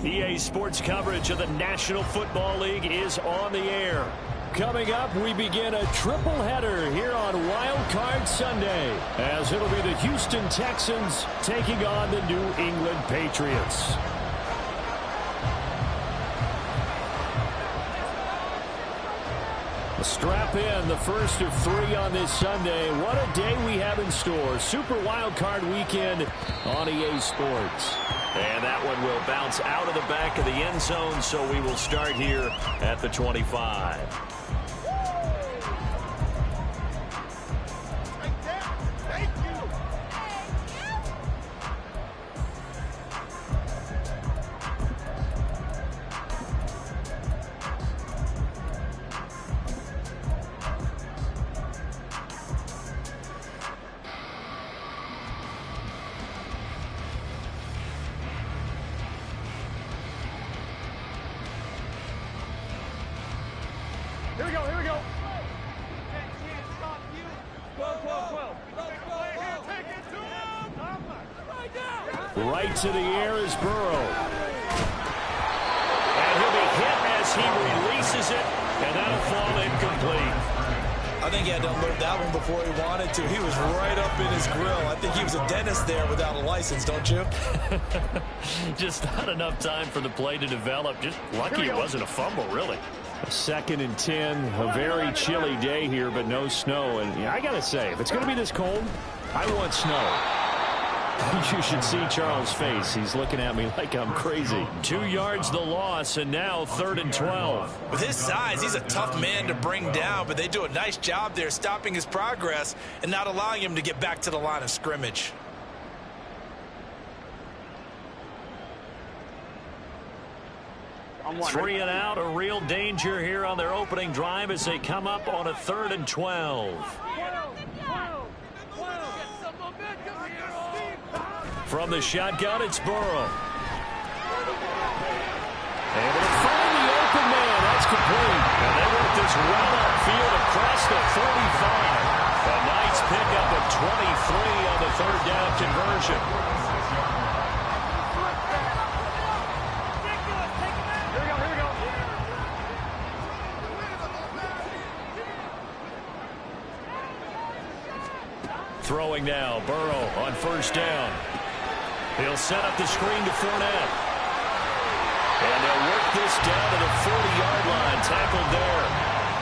EA Sports coverage of the National Football League is on the air. Coming up, we begin a triple header here on Wild Card Sunday, as it'll be the Houston Texans taking on the New England Patriots. Strap in, the first of 3 on this Sunday. What a day we have in store. Super Wild Card Weekend on EA Sports. And that one will bounce out of the back of the end zone, so we will start here at the 25. Here we go, here we go. Right to the air is Burrow. And he'll be hit as he releases it, and that'll fall incomplete. I think he had to unload that one before he wanted to. He was right up in his grill. I think he was a dentist there without a license, don't you? Just not enough time for the play to develop. Just lucky it wasn't a fumble, really. 2nd and 10, a very chilly day here, but no snow. And yeah, I got to say, if it's going to be this cold, I want snow. You should see Charles' face. He's looking at me like I'm crazy. 2 yards the loss, and now 3rd and 12. With his size, he's a tough man to bring down, but they do a nice job there stopping his progress and not allowing him to get back to the line of scrimmage. Three and out, a real danger here on their opening drive as they come up on a 3rd and 12. From the shotgun, it's Burrow. Able to find the open man. That's complete. And they work this run upfield across the 35. A nice pickup of 23 on the 3rd down conversion. Throwing now, Burrow on 1st down. He'll set up the screen to Fournette. And they'll work this down to the 40-yard line. Tackled there.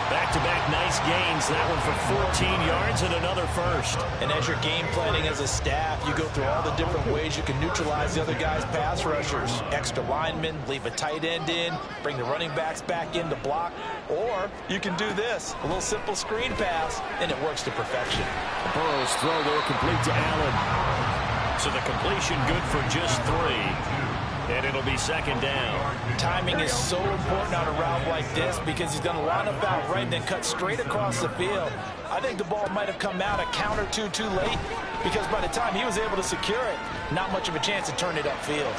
Back-to-back nice gains. That one for 14 yards and another first. And as you're game planning as a staff, you go through all the different ways you can neutralize the other guy's pass rushers. Extra linemen, leave a tight end in, bring the running backs back in to block. Or you can do this, a little simple screen pass, and it works to perfection. Burrow's throw there complete to Allen. So the completion good for just 3. And it'll be 2nd down. Timing is so important on a route like this because he's going to line up out right and then cut straight across the field. I think the ball might have come out a count or two too late because by the time he was able to secure it, not much of a chance to turn it upfield.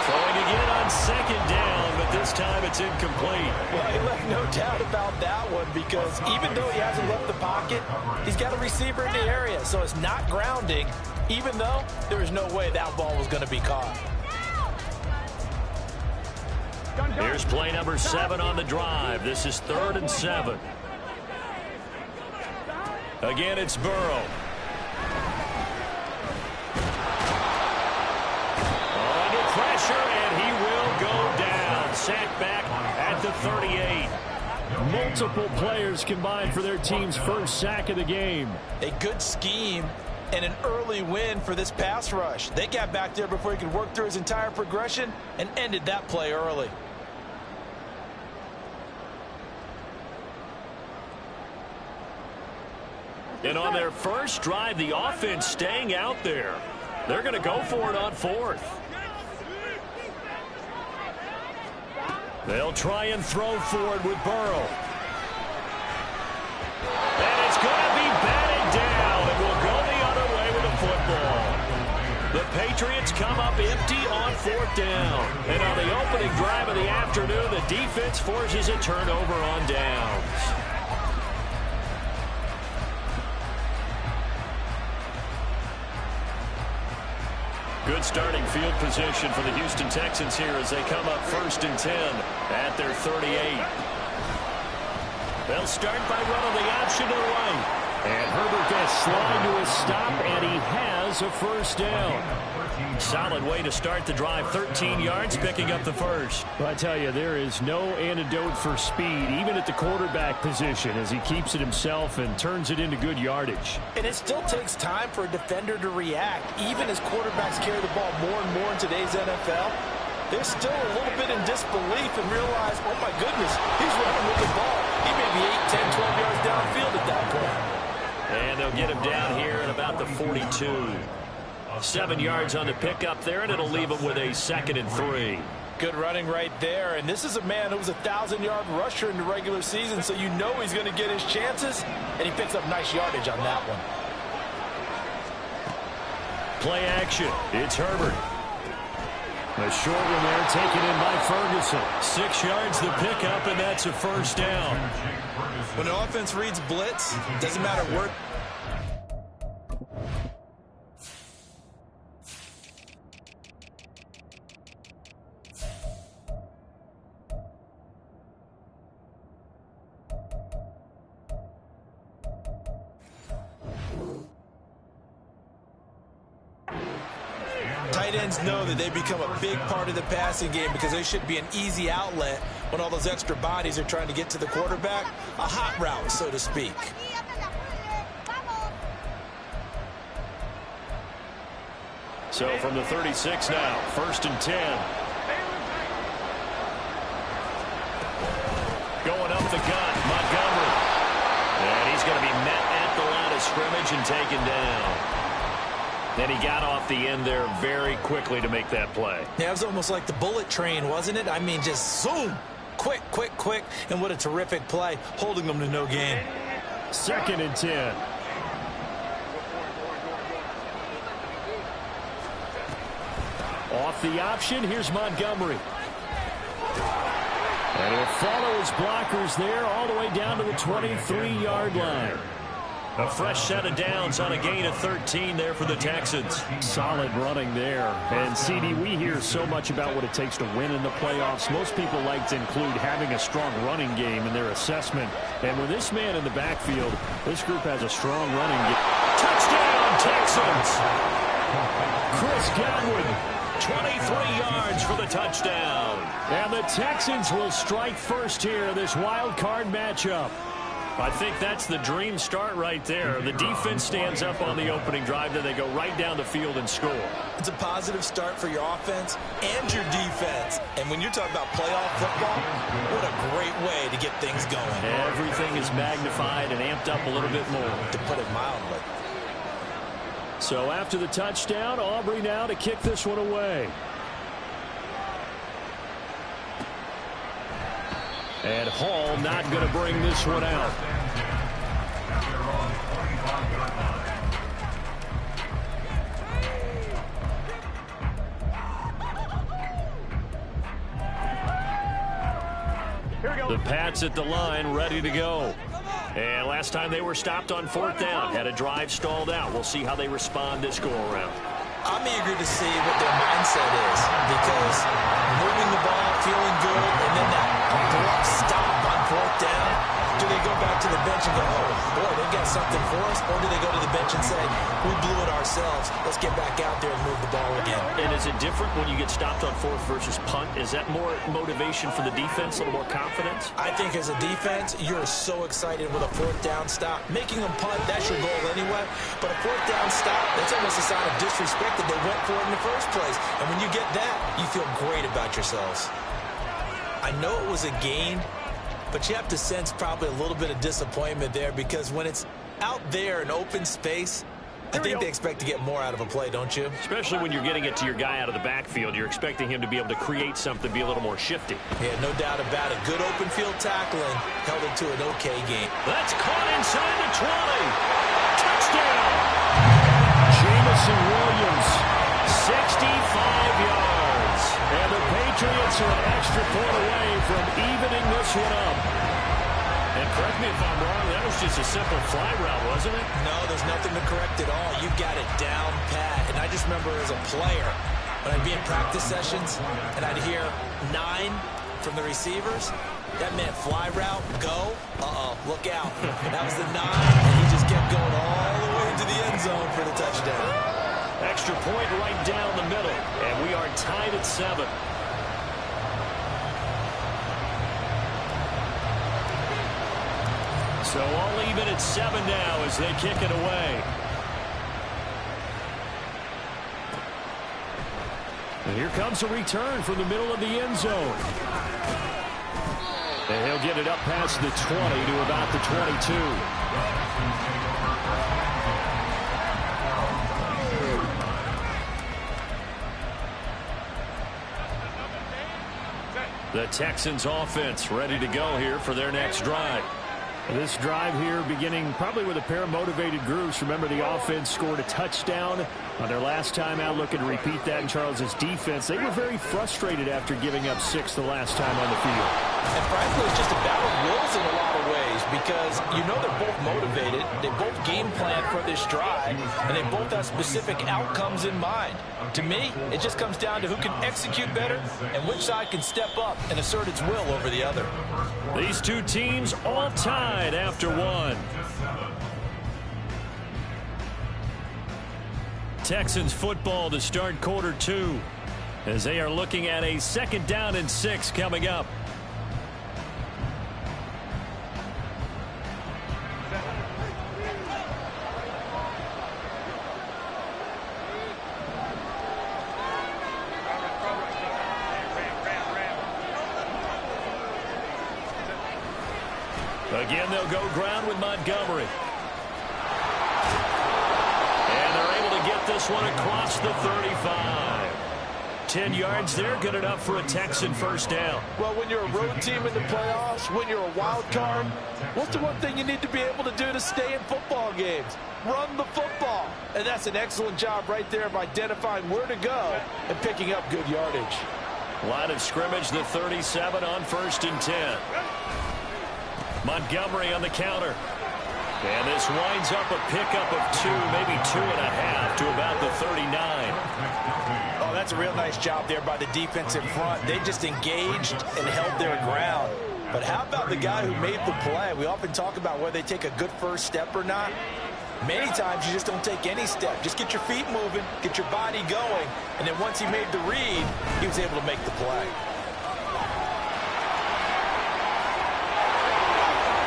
Throwing again on 2nd down, but this time it's incomplete. Well, he left no doubt about that one because even though he hasn't left the pocket, he's got a receiver in the area, so it's not grounding, even though there is no way that ball was going to be caught. Here's play number 7 on the drive. This is 3rd and 7. Again, it's Burrow. Under pressure, and he will go down. Sacked back at the 38. Multiple players combined for their team's first sack of the game. A good scheme and an early win for this pass rush. They got back there before he could work through his entire progression and ended that play early. And on their first drive, the offense staying out there. They're going to go for it on 4th. They'll try and throw forward with Burrow. And it's going to be batted down, and we'll go the other way with the football. The Patriots come up empty on 4th down. And on the opening drive of the afternoon, the defense forces a turnover on downs. Good starting field position for the Houston Texans here as they come up 1st and 10 at their 38. They'll start by running the option to the right. And Herbert gets slide to a stop, and he has a 1st down. Solid way to start the drive. 13 yards, picking up the 1st. Well, I tell you, there is no antidote for speed, even at the quarterback position, as he keeps it himself and turns it into good yardage. And it still takes time for a defender to react. Even as quarterbacks carry the ball more and more in today's NFL, they're still a little bit in disbelief and realize, oh my goodness, he's running with the ball. He may be 8, 10, 12 yards downfield at that point. And they'll get him down here at about the 42. 7 yards on the pickup there, and it'll leave him with a 2nd and 3. Good running right there. And this is a man who was a 1,000-yard rusher in the regular season, so you know he's going to get his chances, and he picks up nice yardage on that one. Play action. It's Herbert. The short one there taken in by Ferguson. 6 yards the pickup, and that's a 1st down. When the offense reads blitz, doesn't matter where. Tight ends know that they become a big part of the passing game because they should be an easy outlet when all those extra bodies are trying to get to the quarterback. A hot route, so to speak. So from the 36 now, 1st and 10. Going up the gut, Montgomery. And he's going to be met at the line of scrimmage and taken down. Then he got off the end there very quickly to make that play. Yeah, it was almost like the bullet train, wasn't it? I mean, just zoom. Quick, quick, quick. And what a terrific play, holding them to no gain. 2nd and 10. Off the option, here's Montgomery. And he'll follow his blockers there all the way down to the 23-yard line. A fresh set of downs on a gain of 13 there for the Texans. Solid running there. And, CD, we hear so much about what it takes to win in the playoffs. Most people like to include having a strong running game in their assessment. And with this man in the backfield, this group has a strong running game. Touchdown, Texans! Chris Godwin, 23 yards for the touchdown. And the Texans will strike first here in this wild card matchup. I think that's the dream start right there. The defense stands up on the opening drive, then they go right down the field and score. It's a positive start for your offense and your defense. And when you're talking about playoff football, what a great way to get things going. Everything is magnified and amped up a little bit more, to put it mildly. So after the touchdown, Aubrey now to kick this one away. And Hall not going to bring this one out. The Pats at the line, ready to go. And last time they were stopped on 4th down, had a drive stalled out. We'll see how they respond this go-around. I'm eager to see what their mindset is, because moving the ball, feeling good, and then that abrupt stop on 4th down. Do they go back to the bench and go, oh, boy, they've got something for us? Or do they go to the bench and say, we blew it ourselves. Let's get back out there and move the ball again. And is it different when you get stopped on 4th versus punt? Is that more motivation for the defense, a little more confidence? I think as a defense, you're so excited with a 4th down stop. Making them punt, that's your goal anyway. But a 4th down stop, that's almost a sign of disrespect that they went for it in the first place. And when you get that, you feel great about yourselves. I know it was a gain, but you have to sense probably a little bit of disappointment there, because when it's out there in open space, I think they expect to get more out of a play, don't you? Especially when you're getting it to your guy out of the backfield. You're expecting him to be able to create something, be a little more shifty. Yeah, no doubt about it. Good open field tackling held it to an okay game. That's caught inside the 20. Touchdown! Jamison Williams, 65 yards. and the Patriots are an extra point away from evening this one up. And correct me if I'm wrong, that was just a simple fly route, wasn't it? No, there's nothing to correct at all. You got it down pat. And I just remember as a player, when I'd be in practice sessions and I'd hear 9 from the receivers, that meant fly route, go, look out. That was the 9, and he just kept going all the way to the end zone for the touchdown. Extra point right down the middle, and we are tied at 7. So all even at 7 now as they kick it away. And here comes a return from the middle of the end zone. And he'll get it up past the 20 to about the 22. The Texans offense ready to go here for their next drive. This drive here beginning probably with a pair of motivated groups. Remember, the offense scored a touchdown on their last time out, looking to repeat that in Charles's defense. They were very frustrated after giving up 6 the last time on the field. And frankly, it's just a battle of wills in a lot of ways because you know they're both motivated, they both game plan for this drive, and they both have specific outcomes in mind. To me, it just comes down to who can execute better and which side can step up and assert its will over the other. These two teams all tied after 1. Texans football to start quarter 2 as they are looking at a 2nd down and 6 coming up. Again, they'll go ground with Montgomery. And they're able to get this one across the 35. 10 yards there, good enough for a Texan first down. Well, when you're a road team in the playoffs, when you're a wild card, what's the one thing you need to be able to do to stay in football games? Run the football. And that's an excellent job right there of identifying where to go and picking up good yardage. Line of scrimmage, the 37 on 1st and 10. Montgomery on the counter. And this winds up a pickup of 2, maybe 2.5 to about the 39. Oh, that's a real nice job there by the defensive front. They just engaged and held their ground. But how about the guy who made the play? We often talk about whether they take a good first step or not. Many times you just don't take any step. Just get your feet moving, get your body going, and then once he made the read, he was able to make the play.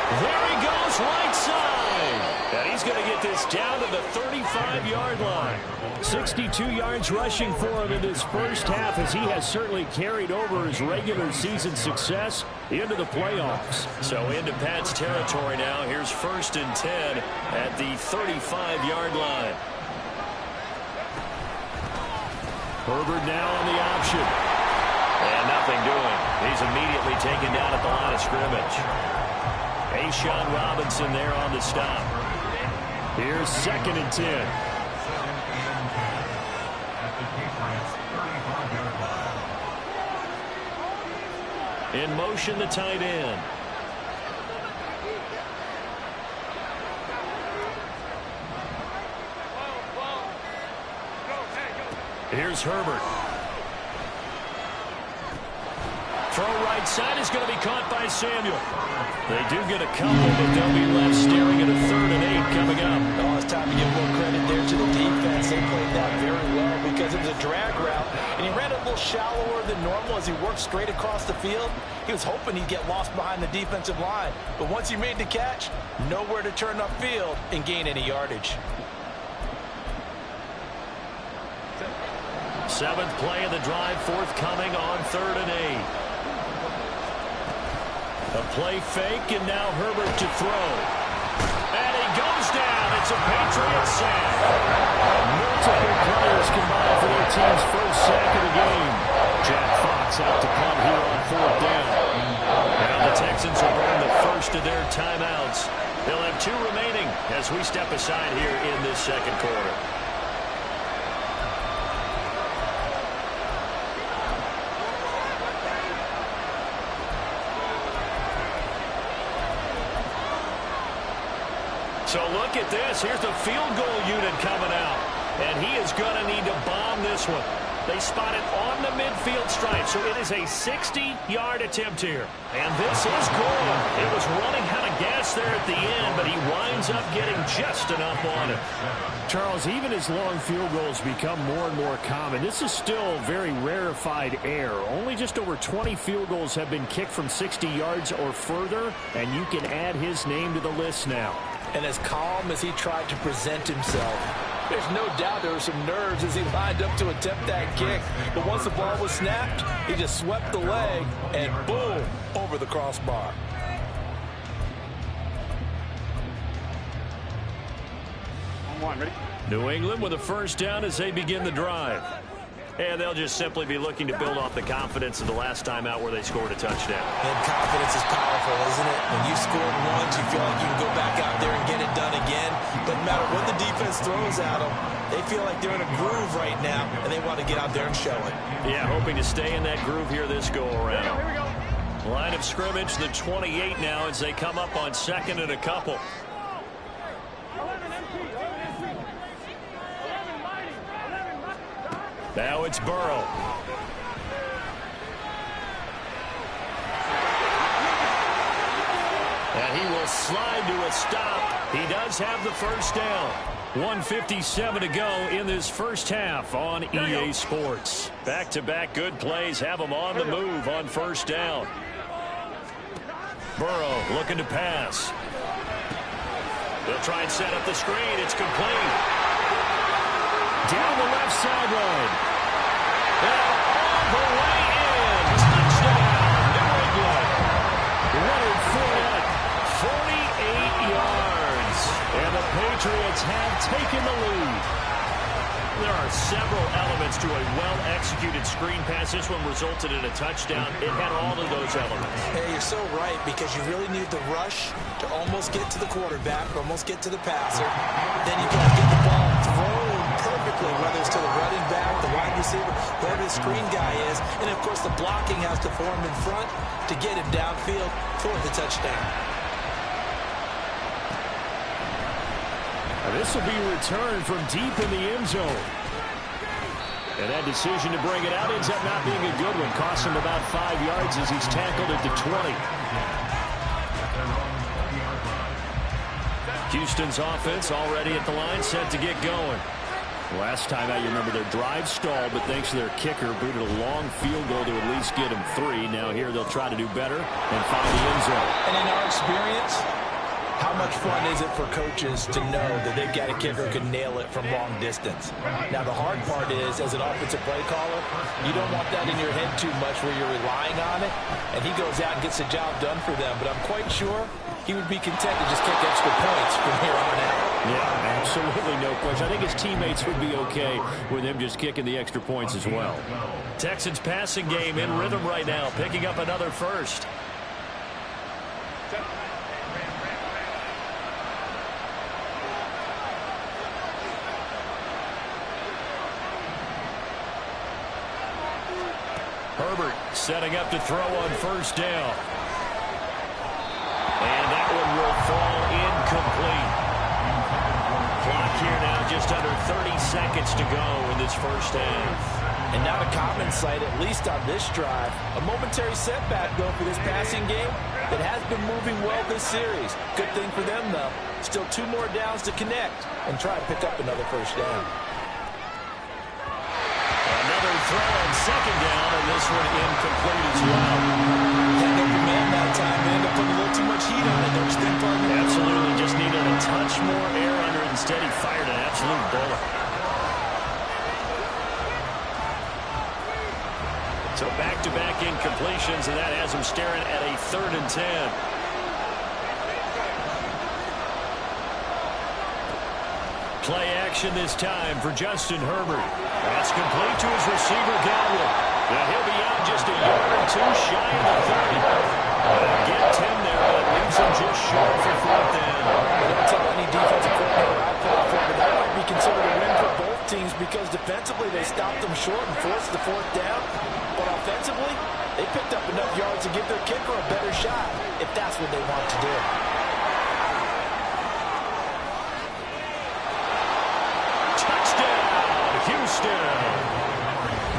There he goes, right side. And he's going to get this down to the 35-yard line. 62 yards rushing for him in this first half, as he has certainly carried over his regular season success into the playoffs. So into Pat's territory now. Here's 1st and 10 at the 35-yard line. Herbert now on the option. And nothing doing. He's immediately taken down at the line of scrimmage. Ashawn Robinson there on the stop. Here's 2nd and 10. In motion, the tight end. Here's Herbert. Throw right side is going to be caught by Samuel. They do get a couple, but they'll be left staring at a 3rd and 8 coming up. Oh, it's time to give more credit there to the defense. They played that very well because it was a drag route, and he ran a little shallower than normal as he worked straight across the field. He was hoping he'd get lost behind the defensive line, but once he made the catch, nowhere to turn upfield and gain any yardage. 7th play of the drive, forthcoming on 3rd and 8. A play fake, and now Herbert to throw. And he goes down. It's a Patriot sack. Multiple players combined for their team's first sack of the game. Jack Fox out to punt here on 4th down. Now the Texans will burn the first of their timeouts. They'll have 2 remaining as we step aside here in this second quarter. So look at this. Here's the field goal unit coming out. And he is going to need to bomb this one. They spot it on the midfield stripe, so it is a 60-yard attempt here. And this is good. It was running out of gas there at the end, but he winds up getting just enough on it. Charles, even as long field goals become more and more common, this is still very rarefied air. Only just over 20 field goals have been kicked from 60 yards or further, and you can add his name to the list now. And as calm as he tried to present himself, there's no doubt there were some nerves as he lined up to attempt that kick. But once the ball was snapped, he just swept the leg and boom, over the crossbar. New England with a first down as they begin the drive. And they'll just simply be looking to build off the confidence of the last time out where they scored a touchdown. And confidence is powerful, isn't it? When you scored once, you feel like you can go back out there and get it done again. Doesn't matter what the defense throws at them. They feel like they're in a groove right now, and they want to get out there and show it. Yeah, hoping to stay in that groove here this go-around. Line of scrimmage, the 28 now as they come up on 2nd and a couple. Now it's Burrow. And he will slide to a stop. He does have the first down. 1:57 to go in this first half on EA Sports. Back-to-back good plays have them on the move on first down. Burrow looking to pass. They'll try and set up the screen. It's complete. Down the left sideline. All the way in. Touchdown, New England. Leonard Fournette. 48 yards. And the Patriots have taken the lead. There are several elements to a well-executed screen pass. This one resulted in a touchdown. It had all of those elements. Hey, you're so right, because you really need the rush to almost get to the quarterback, almost get to the passer. Then you got to get the ball thrown perfectly, whether it's to the running back, the wide receiver, whoever the screen guy is. And, of course, the blocking has to form in front to get him downfield for the touchdown. This will be returned from deep in the end zone. And that decision to bring it out ends up not being a good one. Costs him about 5 yards as he's tackled at the 20. Houston's offense already at the line, set to get going. Last time out, you remember their drive stalled, but thanks to their kicker, booted a long field goal to at least get him 3. Now here they'll try to do better and find the end zone. And in our experience, how much fun is it for coaches to know that they've got a kicker who can nail it from long distance? Now, the hard part is, as an offensive play caller, you don't want that in your head too much where you're relying on it, and he goes out and gets the job done for them. But I'm quite sure he would be content to just kick extra points from here on out. Yeah, absolutely no question. I think his teammates would be okay with him just kicking the extra points as well. Texans passing game in rhythm right now, picking up another first. Herbert setting up to throw on first down. And that one will fall incomplete. Clock here now, just under 30 seconds to go in this first half. And not a common sight, at least on this drive. A momentary setback, though, for this passing game that has been moving well this series. Good thing for them, though. Still 2 more downs to connect and try to pick up another first down. Another throw on second down, and this one incomplete as well. Had open man that time, and ended up putting a little too much heat on it, don't you think, partner? Absolutely, just needed a touch more air under it. Instead, he fired an absolute bullet. So back-to-back incompletions, and that has him staring at a 3rd and 10. Play action this time for Justin Herbert. That's complete to his receiver, Godwin. And he'll be out just a yard or two shy of the 30. Get 10 there, but it leaves him just short for fourth down. I don't tell any defensive coordinator I played for, but that might be considered a win for both teams because defensively they stopped them short and forced the fourth down. But offensively, they picked up enough yards to give their kicker a better shot if that's what they want to do. Houston.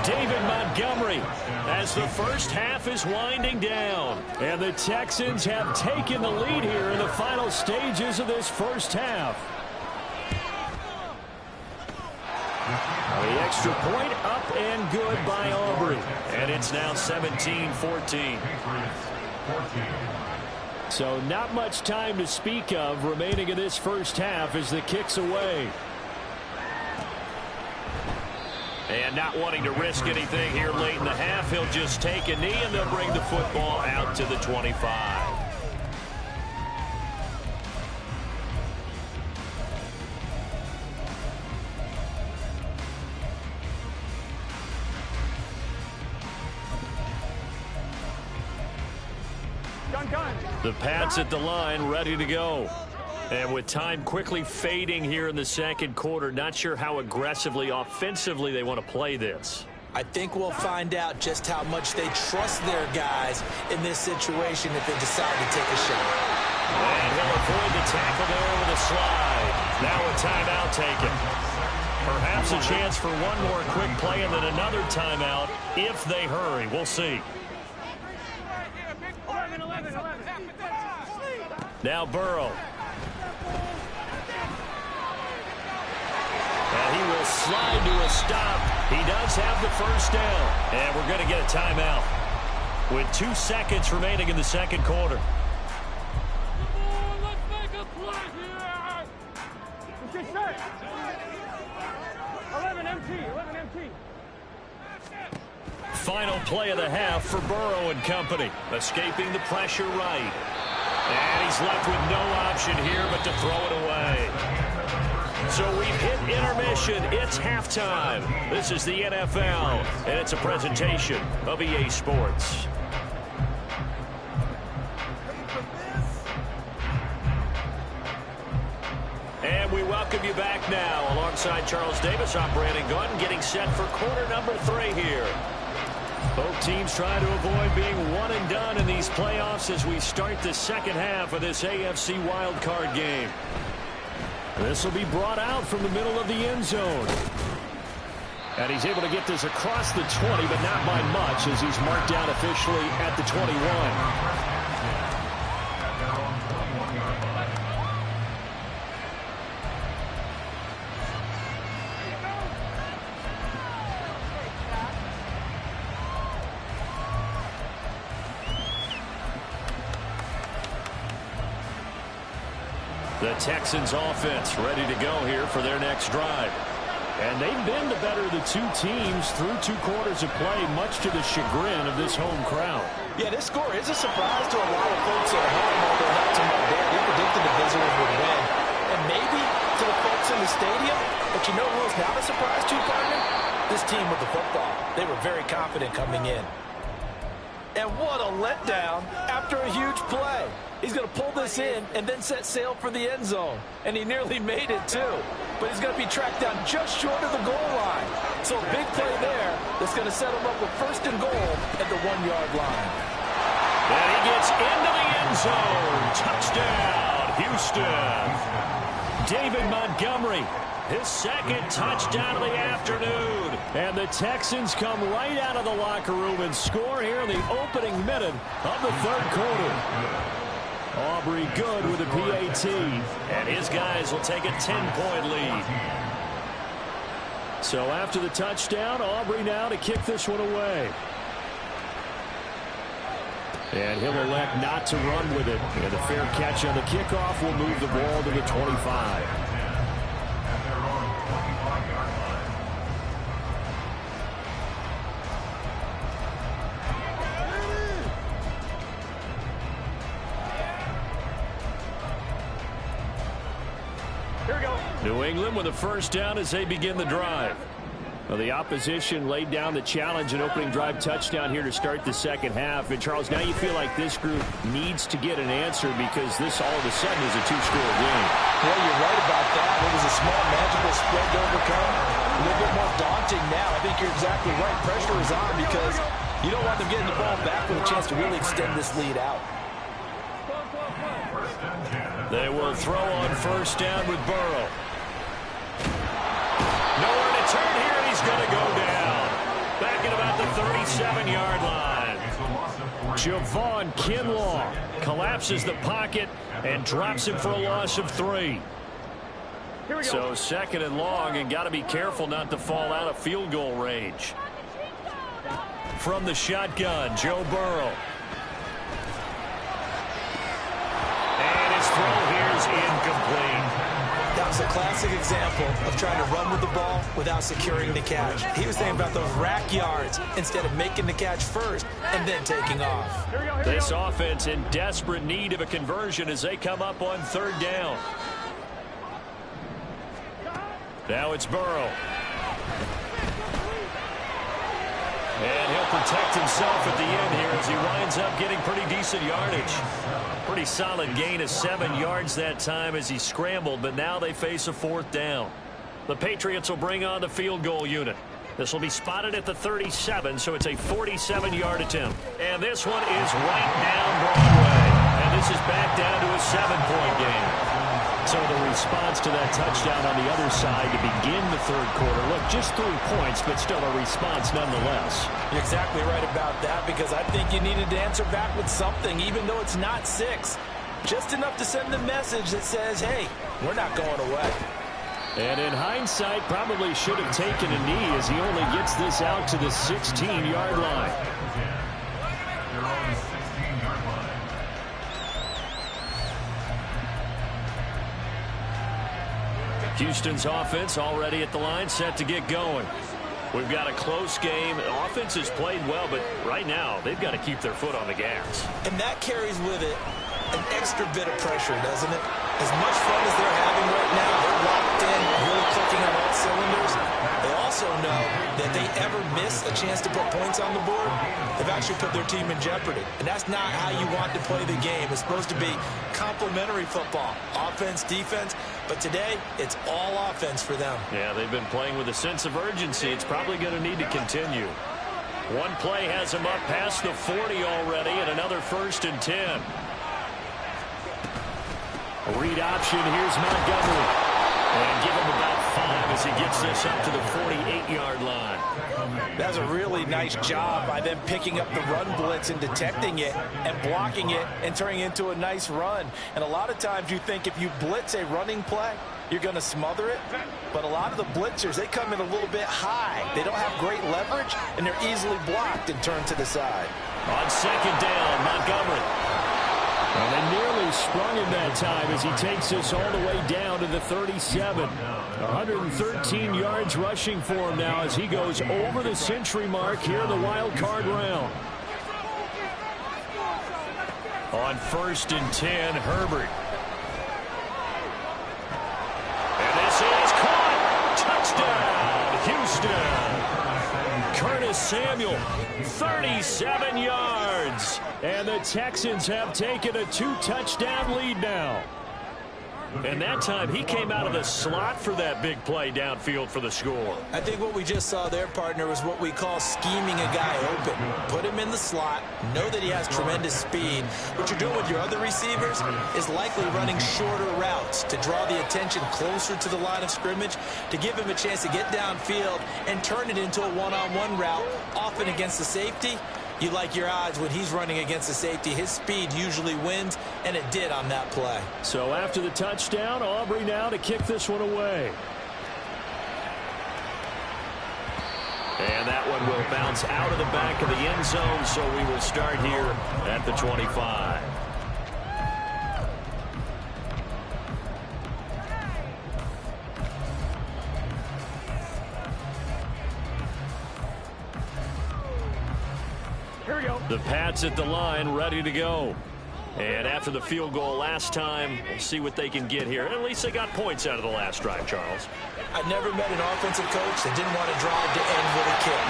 David Montgomery as the first half is winding down. And the Texans have taken the lead here in the final stages of this first half. The extra point up and good by Aubrey. And it's now 17-14. So not much time to speak of remaining in this first half as the kick's away. And not wanting to risk anything here late in the half, he'll just take a knee and they'll bring the football out to the 25. The Pats at the line, ready to go. And with time quickly fading here in the second quarter, not sure how aggressively, offensively they want to play this. I think we'll find out just how much they trust their guys in this situation if they decide to take a shot. And he'll avoid the tackle there with a slide. Now a timeout taken. Perhaps a chance for one more quick play and then another timeout if they hurry. We'll see. Now Burrow. And he will slide to a stop. He does have the first down. And we're going to get a timeout with 2 seconds remaining in the second quarter. Let's make a play here. 11 MT. Final play of the half for Burrow and company. Escaping the pressure right. And he's left with no option here but to throw it away. So we've hit intermission. It's halftime. This is the NFL, and it's a presentation of EA Sports. And we welcome you back now. Alongside Charles Davis, I'm Brandon Gunn, getting set for quarter number 3 here. Both teams trying to avoid being one and done in these playoffs as we start the second half of this AFC wildcard game. This will be brought out from the middle of the end zone. And he's able to get this across the 20, but not by much as he's marked down officially at the 21. The Texans offense ready to go here for their next drive. And they've been the better of the two teams through 2 quarters of play, much to the chagrin of this home crowd. Yeah, this score is a surprise to a lot of folks at home, although not to my dad. He predicted the visitors would win. And maybe to the folks in the stadium, but you know who's not a surprise to, partner? This team with the football. They were very confident coming in. And what a letdown after a huge play. He's going to pull this in and then set sail for the end zone. And he nearly made it, too. But he's going to be tracked down just short of the goal line. So a big play there that's going to set him up with first and goal at the 1-yard line. And he gets into the end zone. Touchdown, Houston. David Montgomery, his second touchdown of the afternoon. And the Texans come right out of the locker room and score here in the opening minute of the third quarter. Aubrey good with a PAT. And his guys will take a 10-point lead. So after the touchdown, Aubrey now to kick this one away. And he'll elect not to run with it. And a fair catch on the kickoff will move the ball to the 25. Here we go. New England with a first down as they begin the drive. Well, the opposition laid down the challenge and opening drive touchdown here to start the second half. And, Charles, now you feel like this group needs to get an answer because this all of a sudden is a two-score game. Yeah, you're right about that. It was a small, magical spread to overcome. A little bit more daunting now. I think you're exactly right. Pressure is on because you don't want them getting the ball back with a chance to really extend this lead out. They will throw on first down with Burrow. Nowhere to turn here, and he's going to go down. Back at about the 37-yard line. Javon Kinlaw collapses the pocket and drops him for a loss of 3. So second and long, and got to be careful not to fall out of field goal range. From the shotgun, Joe Burrow. And his throw here is incomplete. That was a classic example of trying to run with the ball without securing the catch. He was thinking about those rack yards instead of making the catch first and then taking off. This offense in desperate need of a conversion as they come up on third down. Now it's Burrow. And he'll protect himself at the end here as he winds up getting pretty decent yardage. Pretty solid gain of 7 yards that time as he scrambled, but now they face a fourth down. The Patriots will bring on the field goal unit. This will be spotted at the 37, so it's a 47-yard attempt. And this one is right down Broadway. And this is back down to a 7-point game. So the response to that touchdown on the other side to begin the third quarter. Look, just 3 points, but still a response nonetheless. You're exactly right about that because I think you needed to answer back with something, even though it's not 6. Just enough to send the message that says, hey, we're not going away. And in hindsight, probably should have taken a knee as he only gets this out to the 16-yard line. Houston's offense already at the line, set to get going. We've got a close game. The offense has played well, but right now they've got to keep their foot on the gas. And that carries with it an extra bit of pressure, doesn't it? As much fun as they're having right now, they're locked in, really clicking on all cylinders. They also know that they ever miss a chance to put points on the board, they've actually put their team in jeopardy. And that's not how you want to play the game. It's supposed to be complementary football, offense, defense. But today, it's all offense for them. Yeah, they've been playing with a sense of urgency. It's probably going to need to continue. One play has them up past the 40 already, and another 1st and 10. A read option. Here's Montgomery. And give him about 5 as he gets this up to the 48-yard line. That's a really nice job by them picking up the run blitz and detecting it and blocking it and turning it into a nice run. And a lot of times you think if you blitz a running play, you're going to smother it. But a lot of the blitzers, they come in a little bit high. They don't have great leverage, and they're easily blocked and turned to the side. On second down, Montgomery. And they nearly sprung him that time as he takes this all the way down to the 37. 113 yards rushing for him now as he goes over the century mark here in the wild card round. On 1st and 10, Herbert. And this is caught. Touchdown, Houston. Curtis Samuel, 37 yards. And the Texans have taken a 2-touchdown lead now. And that time he came out of the slot for that big play downfield for the score. I think what we just saw there, partner, was what we call scheming a guy open. Put him in the slot, know that he has tremendous speed. What you're doing with your other receivers is likely running shorter routes to draw the attention closer to the line of scrimmage, to give him a chance to get downfield and turn it into a one-on-one route, often against the safety. You like your odds when he's running against the safety. His speed usually wins, and it did on that play. So after the touchdown, Aubrey now to kick this one away. And that one will bounce out of the back of the end zone, so we will start here at the 25. Here we go. The Pats at the line, ready to go. And after the field goal last time, we'll see what they can get here. At least they got points out of the last drive, Charles. I never met an offensive coach that didn't want to drive to end with a kick.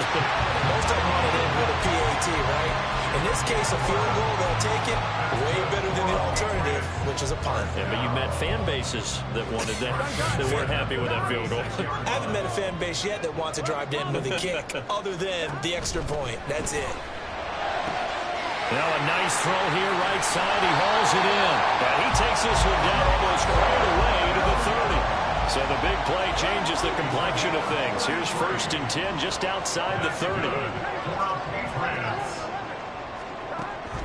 Most of them want to end with a PAT, right? In this case, a field goal, they'll take it way better than the alternative, which is a punt. Yeah, but you met fan bases that wanted that, that weren't happy with that field goal. I haven't met a fan base yet that wants to drive to end with a kick, other than the extra point. That's it. Now a nice throw here, right side. He hauls it in. And he takes this one down almost right away to the 30. So the big play changes the complexion of things. Here's 1st and 10 just outside the 30.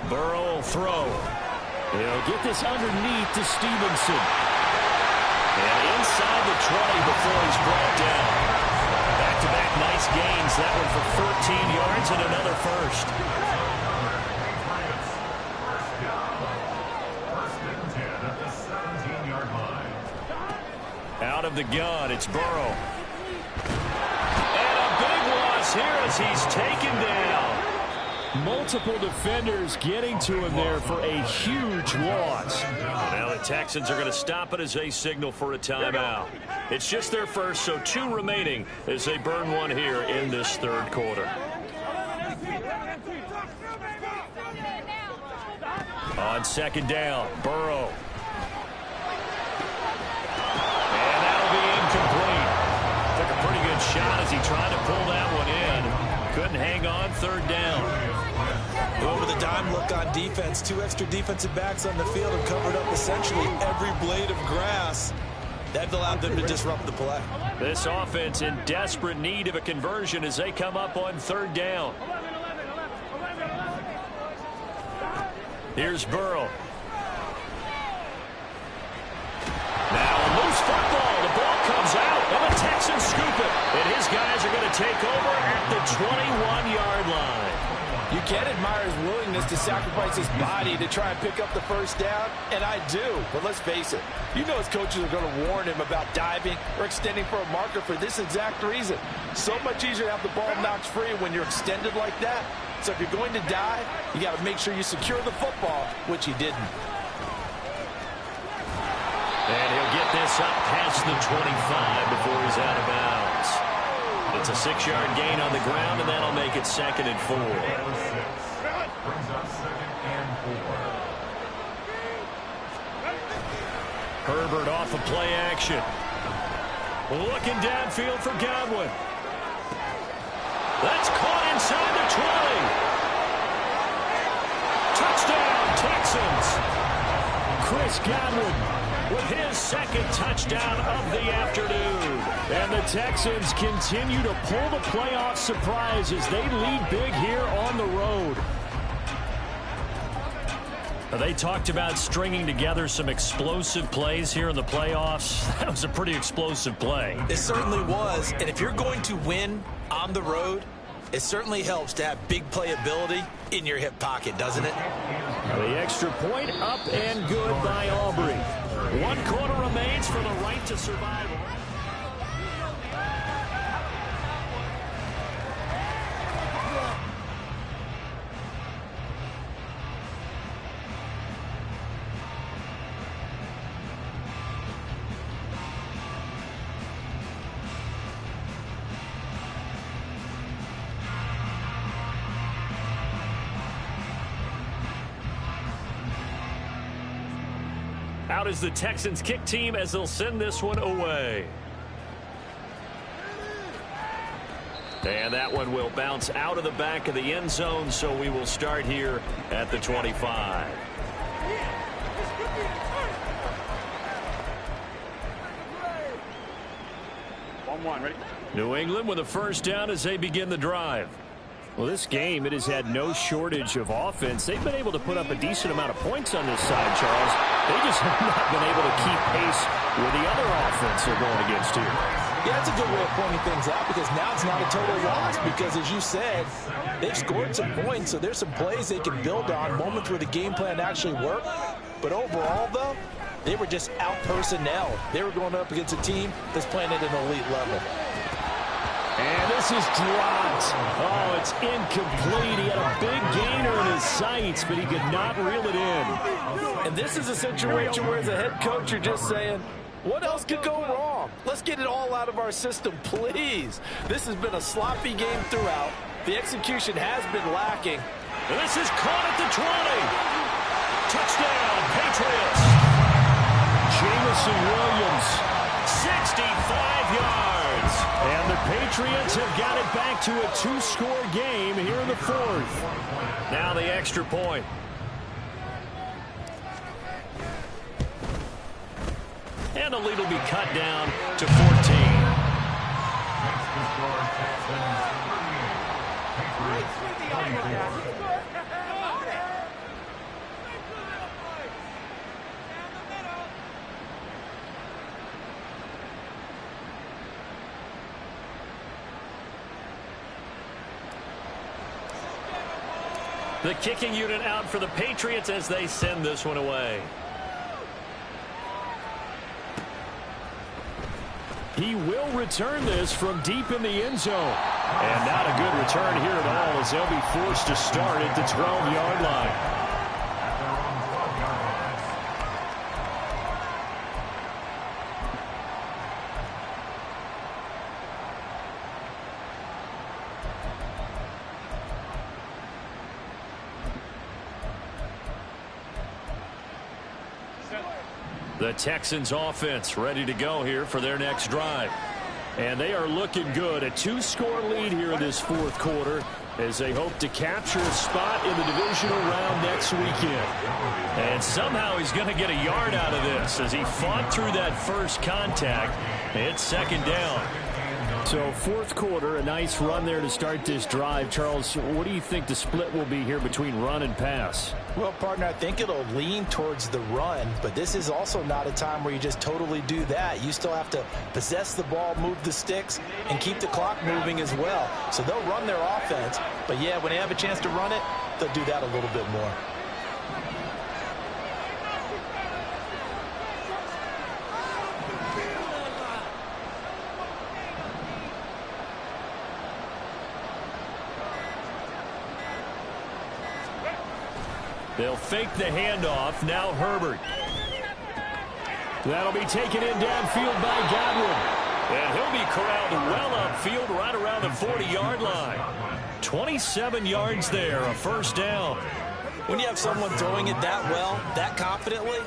Burrow will throw. He'll get this underneath to Stevenson. And inside the 20 before he's brought down. Back-to-back nice gains. That one for 13 yards and another first. Out of the gun, it's Burrow. And a big loss here as he's taken down. Multiple defenders getting to him there for a huge loss. Now the Texans are going to stop it as they signal for a timeout. It's just their first, so 2 remaining as they burn one here in this 3rd quarter. On 2nd down, Burrow. Took a pretty good shot as he tried to pull that one in. Couldn't hang on 3rd down. Over the dime look on defense. 2 extra defensive backs on the field and covered up essentially every blade of grass. That allowed them to disrupt the play. This offense in desperate need of a conversion as they come up on 3rd down. Here's Burrow. Now a loose football. The ball comes out, and the Texans scoop it. And his guys are going to take over at the 21-yard line. You can admire his willingness to sacrifice his body to try and pick up the 1st down, and I do. But let's face it, you know his coaches are going to warn him about diving or extending for a marker for this exact reason. So much easier to have the ball knocked free when you're extended like that. So if you're going to dive, you got to make sure you secure the football, which he didn't. And he'll get this up past the 25 before he's out of bounds. It's a 6-yard gain on the ground, and that'll make it 2nd and 4. Herbert off of play action. Looking downfield for Godwin. That's caught inside the 20. Touchdown, Texans. Chris Godwin with his 2nd touchdown of the afternoon. And the Texans continue to pull the playoff surprise as they lead big here on the road. They talked about stringing together some explosive plays here in the playoffs. That was a pretty explosive play. It certainly was. And if you're going to win on the road, it certainly helps to have big playability in your hip pocket, doesn't it? The extra point up and good by Aubrey. 1 quarter remains for the right to survival. Out is the Texans kick team as they'll send this one away. And that one will bounce out of the back of the end zone, so we will start here at the 25. Ready? New England with a 1st down as they begin the drive. Well, this game, it has had no shortage of offense. They've been able to put up a decent amount of points on this side, Charles. They just have not been able to keep pace with the other offense they're going against here. Yeah, that's a good way of pointing things out because now it's not a total loss because, as you said, they've scored some points, so there's some plays they can build on, moments where the game plan actually worked. But overall, though, they were just out-personnel. They were going up against a team that's playing at an elite level. And this is dropped. Oh, it's incomplete. He had a big gainer in his sights, but he could not reel it in. And this is a situation where, as a head coach, you're just saying, what else could go wrong? Let's get it all out of our system, please. This has been a sloppy game throughout. The execution has been lacking. And this is caught at the 20. Touchdown, Patriots. Jamison Williams. 65 yards. And the Patriots have got it back to a 2-score game here in the fourth. Now the extra point. And the lead will be cut down to 14. The kicking unit out for the Patriots as they send this one away. He will return this from deep in the end zone. And not a good return here at all as they'll be forced to start at the 12-yard line. The Texans offense ready to go here for their next drive. And they are looking good. A 2-score lead here in this fourth quarter as they hope to capture a spot in the divisional round next weekend. And somehow he's going to get a yard out of this as he fought through that first contact. It's second down. So fourth quarter, a nice run there to start this drive. Charles, what do you think the split will be here between run and pass? Well, partner, I think it'll lean towards the run, but this is also not a time where you just totally do that. You still have to possess the ball, move the sticks, and keep the clock moving as well. So they'll run their offense, but yeah, when they have a chance to run it, they'll do that a little bit more. They'll fake the handoff. Now Herbert. That'll be taken in downfield by Godwin. And he'll be corralled well upfield right around the 40-yard line. 27 yards there, a first down. When you have someone throwing it that well, that confidently,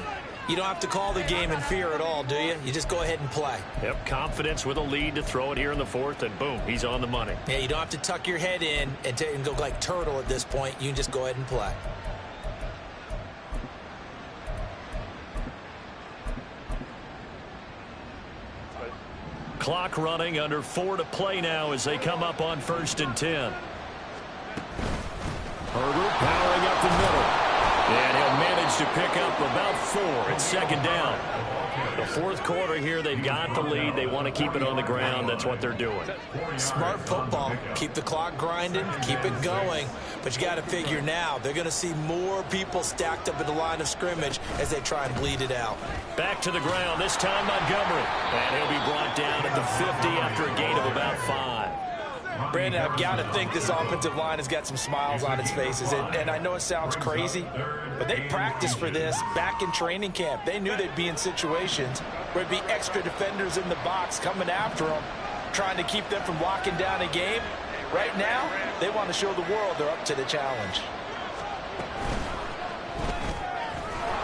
you don't have to call the game in fear at all, do you? You just go ahead and play. Yep, confidence with a lead to throw it here in the fourth, and boom, he's on the money. Yeah, you don't have to tuck your head in and go like turtle at this point. You can just go ahead and play. Clock running, under 4 to play now as they come up on 1st and 10. Herbert powering up the middle. And he'll manage to pick up about 4. It's second down. The fourth quarter here, they've got the lead. They want to keep it on the ground. That's what they're doing. Smart football. Keep the clock grinding. Keep it going. But you got to figure now, they're going to see more people stacked up at the line of scrimmage as they try and bleed it out. Back to the ground, this time Montgomery. And he'll be brought down at the 50 after a gain of about 5. Brandon, I've got to think this offensive line has got some smiles on its faces. And I know it sounds crazy, but they practiced for this back in training camp. They knew they'd be in situations where it'd be extra defenders in the box coming after them, trying to keep them from locking down a game. Right now, they want to show the world they're up to the challenge.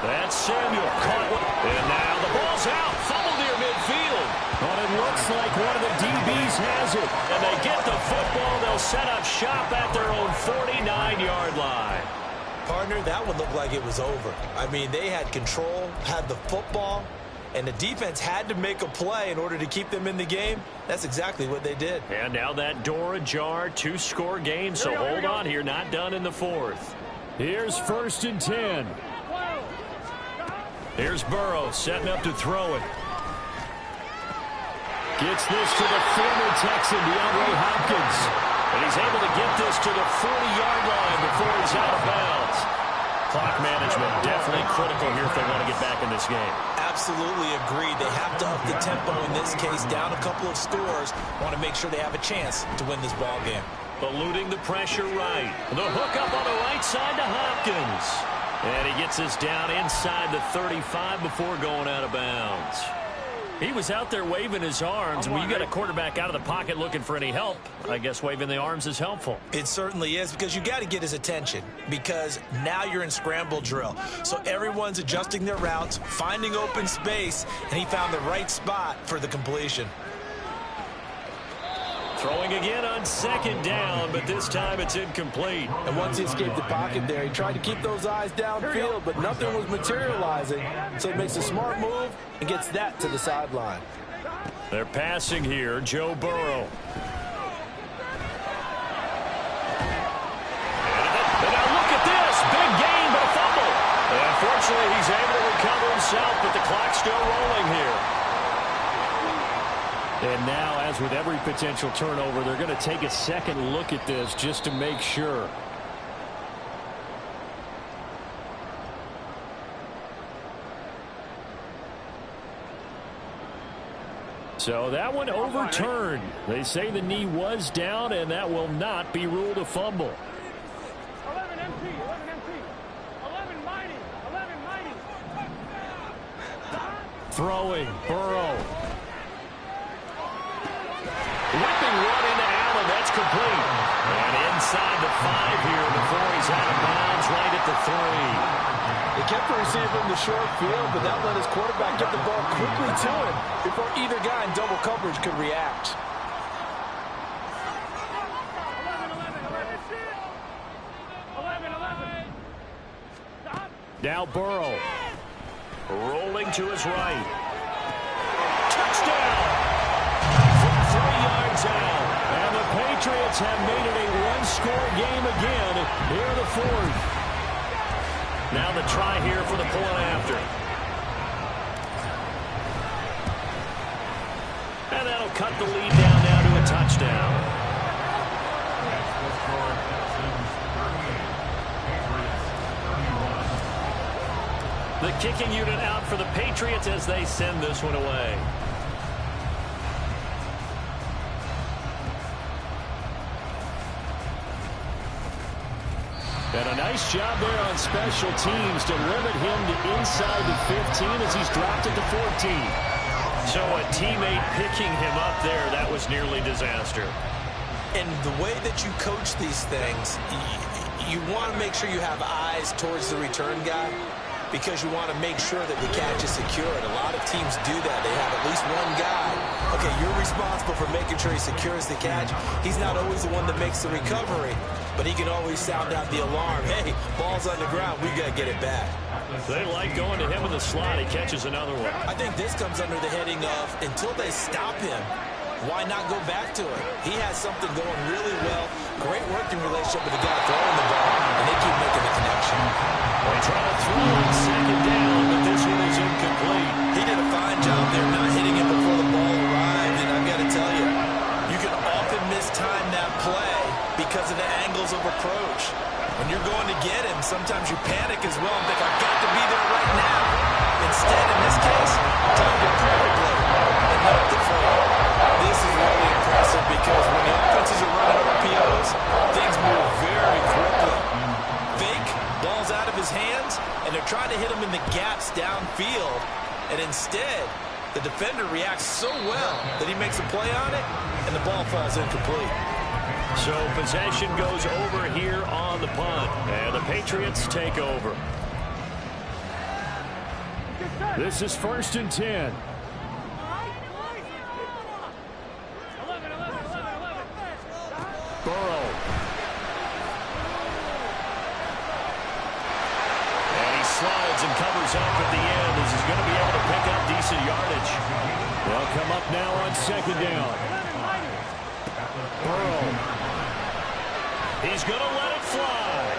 That's Samuel caught one. And now the ball's out. Fumble near midfield. But it looks like one of the DBs has it. And they get the football. They'll set up shop at their own 49-yard line. Partner, that would look like it was over. I mean, they had control, had the football, and the defense had to make a play in order to keep them in the game. That's exactly what they did. And now that door ajar, 2-score game. So hold on here, not done in the fourth. Here's 1st and 10. Here's Burrow setting up to throw it. Gets this to the former Texan, DeAndre Hopkins. And he's able to get this to the 40-yard line before he's out of bounds. Clock management definitely critical here if they want to get back in this game. Absolutely agreed. They have to up the tempo in this case, down a couple of scores. Want to make sure they have a chance to win this ball game. Eluding the pressure right. The hook up on the right side to Hopkins. And he gets us down inside the 35 before going out of bounds. He was out there waving his arms. When you got a quarterback out of the pocket looking for any help, I guess waving the arms is helpful. It certainly is, because you got to get his attention, because now you're in scramble drill. So everyone's adjusting their routes, finding open space, and he found the right spot for the completion. Throwing again on second down, but this time it's incomplete. And once he escaped the pocket there, he tried to keep those eyes downfield, but nothing was materializing. So he makes a smart move and gets that to the sideline. They're passing here, Joe Burrow. And now look at this, big gain, but a fumble. And unfortunately, he's able to recover himself, but the clock's still rolling here. And now, as with every potential turnover, they're going to take a second look at this just to make sure. So that one overturned. They say the knee was down, and that will not be ruled a fumble. 11 MT, 11 MT, 11 mighty, 11 mighty. Throwing, Burrow. Whipping one into Allen, that's complete. And inside the 5 here before he's out of bounds right at the 3. They kept the receiver in the short field, but that let his quarterback get the ball quickly to him before either guy in double coverage could react. 11. Now Burrow. Rolling to his right. Touchdown! From 3 yards out. And the Patriots have made it a one-score game again here in the 4th. Now the try here for the point after. And that'll cut the lead down now to a touchdown. The kicking unit out for the Patriots as they send this one away. And a nice job there on special teams to limit him to inside the 15 as he's dropped it to 14. So a teammate picking him up there, that was nearly disaster. And the way that you coach these things, you want to make sure you have eyes towards the return guy, because you want to make sure that the catch is secured. A lot of teams do that. They have at least one guy. Okay, you're responsible for making sure he secures the catch. He's not always the one that makes the recovery, but he can always sound out the alarm. Hey, ball's on the ground. We got to get it back. They like going to him in the slot. He catches another one. I think this comes under the heading of, until they stop him, why not go back to it? He has something going really well. Great working relationship with the guy throwing the ball, and they keep making the connection. They try to throw on second down, but this one is incomplete. He did a fine job there not hitting it before the ball arrived, and I've got to tell you, you can often mistime that play because of the angles of approach. When you're going to get him, sometimes you panic as well and think, I've got to be there right now. Instead, in this case, timed it perfectly and knocked it free. This is really impressive because when the offenses are running RPOs, things move very quickly. Fake, ball's out of his hands, and they're trying to hit him in the gaps downfield. And instead, the defender reacts so well that he makes a play on it, and the ball falls incomplete. So possession goes over here on the punt, and the Patriots take over. This is 1st and 10. 11. Burrow. And he slides and covers up at the end as he's going to be able to pick up decent yardage. They'll come up now on second down. Burrow. He's going to let it fly.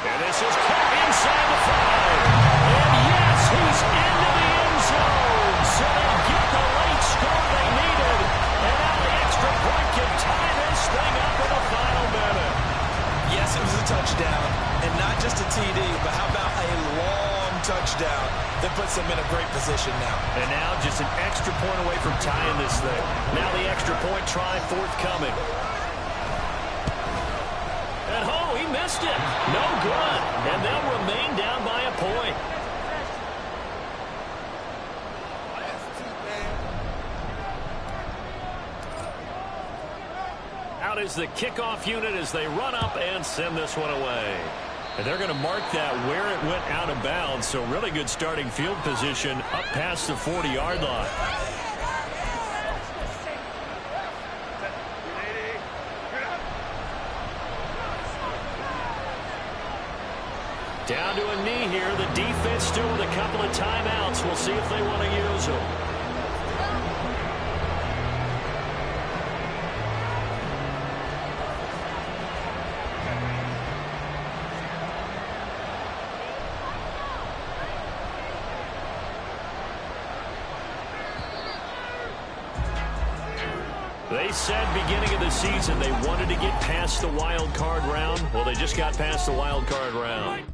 And this is caught inside the 5. And yes, he's into the end zone. So they get the late score they needed. And now the extra point can tie this thing up in the final minute. Yes, it was a touchdown, and not just a TD, but how about a long touchdown that puts them in a great position now. And now just an extra point away from tying this thing. Now the extra point try forthcoming. And he missed it. No good. And they'll remain down by a point. Out is the kickoff unit as they run up and send this one away. And they're going to mark that where it went out of bounds. So really good starting field position up past the 40-yard line. Down to a knee here. The defense still with a couple of timeouts. We'll see if they want to use them. They said beginning of the season they wanted to get past the wild card round. Well, they just got past the wild card round.